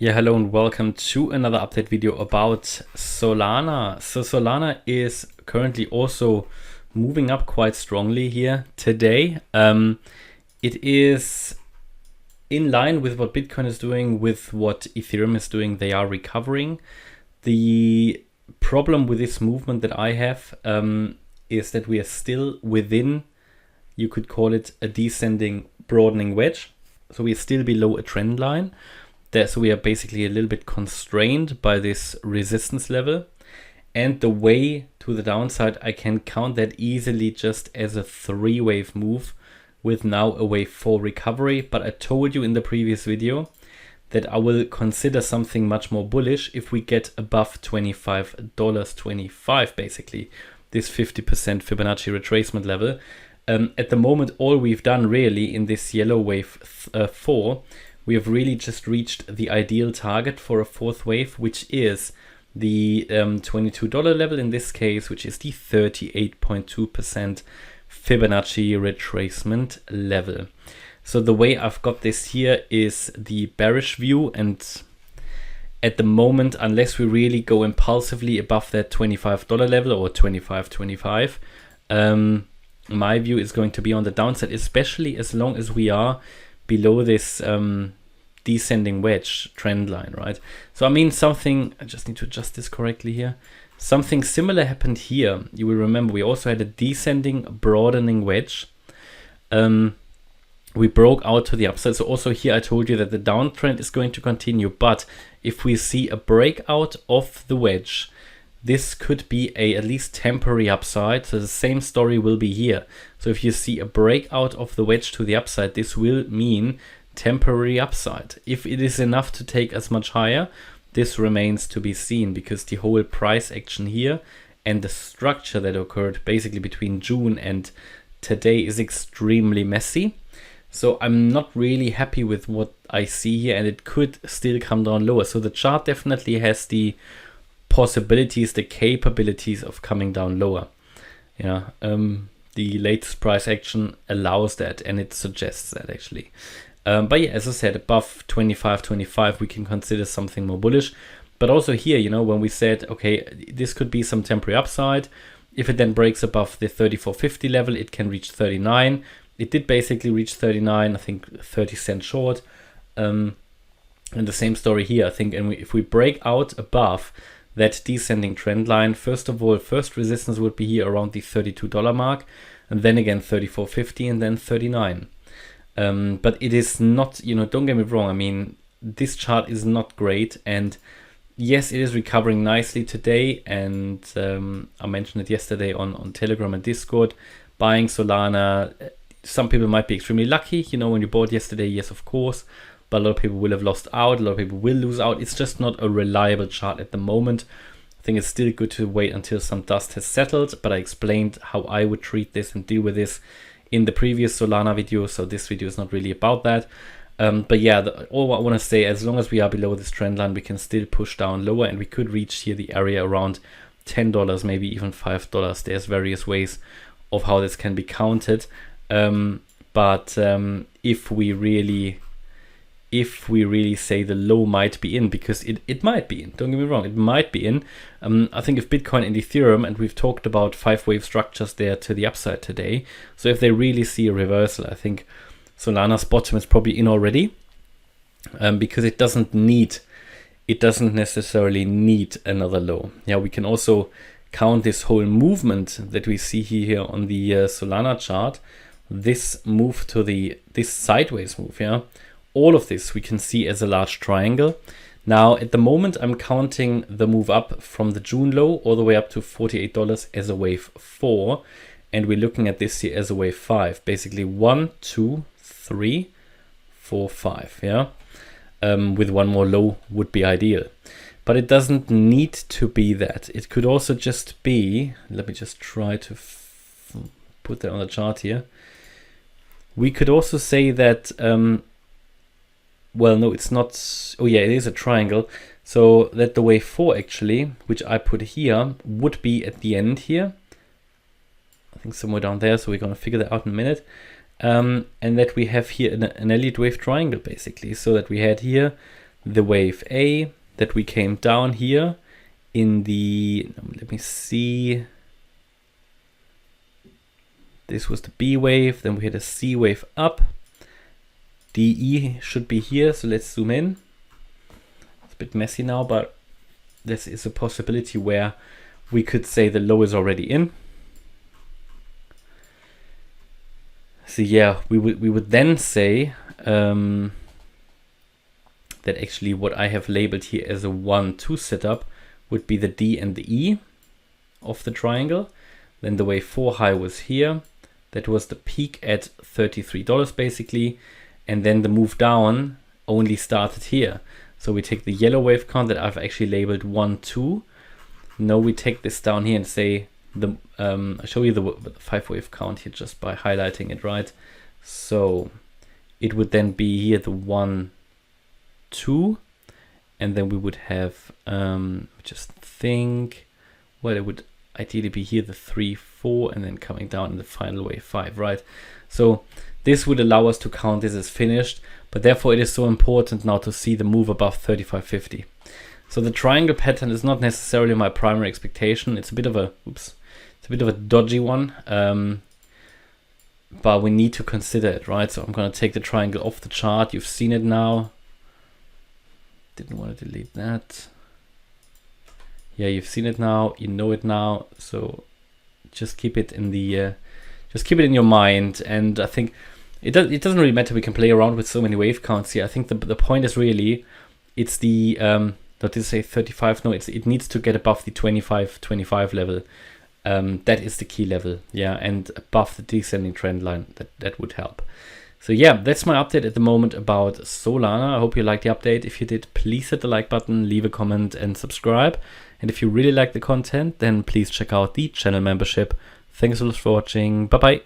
Yeah, hello and welcome to another update video about Solana. So Solana is currently also moving up quite strongly here today. It is in line with what Bitcoin is doing, with what Ethereum is doing. They are recovering. The problem with this movement that I have is that we are still within, you could call it a descending broadening wedge. So we are still below a trend line. So we are basically a little bit constrained by this resistance level. And the way to the downside, I can count that easily just as a 3-wave move with now a wave 4 recovery. But I told you in the previous video that I will consider something much more bullish if we get above $25.25, basically, this 50% Fibonacci retracement level. At the moment, all we've done really in this yellow wave 4, we have really just reached the ideal target for a fourth wave, which is the $22 level in this case, which is the 38.2% Fibonacci retracement level. So the way I've got this here is the bearish view, and at the moment, unless we really go impulsively above that $25 level or 25.25, my view is going to be on the downside, especially as long as we are below this descending wedge trend line, right? So I mean something, I just need to adjust this correctly here. Something similar happened here. You will remember we also had a descending broadening wedge. We broke out to the upside. So also here I told you that the downtrend is going to continue, but if we see a breakout of the wedge, this could be a at least temporary upside. So the same story will be here. So if you see a breakout of the wedge to the upside, this will mean temporary upside. If it is enough to take us much higher, this remains to be seen, because the whole price action here and the structure that occurred basically between June and today is extremely messy. So I'm not really happy with what I see here, and it could still come down lower. So the chart definitely has the possibilities, the capabilities of coming down lower. Yeah, the latest price action allows that, and it suggests that actually. But yeah, as I said, above 25.25 we can consider something more bullish. But also here, you know, when we said, okay, this could be some temporary upside. If it then breaks above the 34.50 level, it can reach 39. It did basically reach 39, I think 30 cents short. And the same story here, I think. And if we break out above that descending trend line, first of all, first resistance would be here around the $32 mark, and then again 34.50, and then 39. But it is not, you know, don't get me wrong, I mean, this chart is not great, and yes, it is recovering nicely today, and I mentioned it yesterday on Telegram and Discord, buying Solana. Some people might be extremely lucky, you know, when you bought yesterday, yes, of course, but a lot of people will have lost out, a lot of people will lose out. It's just not a reliable chart at the moment. I think it's still good to wait until some dust has settled, but I explained how I would treat this and deal with this in the previous Solana video, so this video is not really about that. But yeah, all I want to say, as long as we are below this trend line, we can still push down lower, and we could reach here the area around $10, maybe even $5. There's various ways of how this can be counted. But if we really say the low might be in, because it might be in, don't get me wrong, it might be in. I think if Bitcoin and Ethereum, and we've talked about 5-wave structures there to the upside today, so if they really see a reversal, I think Solana's bottom is probably in already, because it doesn't necessarily need another low. Yeah, we can also count this whole movement that we see here on the Solana chart, this move to this sideways move, yeah. All of this we can see as a large triangle. Now, at the moment, I'm counting the move up from the June low all the way up to $48 as a wave 4. And we're looking at this here as a wave 5. Basically 1, 2, 3, 4, 5. Yeah. With one more low would be ideal. But it doesn't need to be that. It could also just be, let me just try to put that on the chart here. We could also say that, well, no, it's not. Oh yeah, it is a triangle. So that the wave 4 actually, which I put here, would be at the end here. I think somewhere down there. So we're going to figure that out in a minute. And that we have here an Elliott wave triangle basically. So that we had here the wave A, that we came down here in the, let me see, this was the B wave, then we had a C wave up. DE should be here, so let's zoom in. It's a bit messy now, but this is a possibility where we could say the low is already in. So yeah, we would then say that actually what I have labeled here as a 1-2 setup would be the D and the E of the triangle. Then the wave 4 high was here. That was the peak at $33 basically. And then the move down only started here. So we take the yellow wave count that I've actually labeled 1-2. Now we take this down here and say, I'll show you the 5 wave count here just by highlighting it, right? So it would then be here the 1-2, and then we would have just think, well, it would ideally be here the 3-4, and then coming down in the final wave 5, right? So this would allow us to count this as finished, but therefore it is so important now to see the move above 35.50. So the triangle pattern is not necessarily my primary expectation. It's a bit of a dodgy one, but we need to consider it, right? So I'm going to take the triangle off the chart. You've seen it now. Didn't want to delete that. Yeah, you've seen it now. You know it now. So just keep it in the, just keep it in your mind. And I think it doesn't really matter. We can play around with so many wave counts here. I think the point is really, it's the not to say 35. No, it needs to get above the 25 level. That is the key level, yeah, and above the descending trend line, that would help. So yeah, that's my update at the moment about Solana. I hope you liked the update. If you did, please hit the like button, leave a comment and subscribe. And if you really like the content, then please check out the channel membership. Thanks a lot for watching. Bye bye.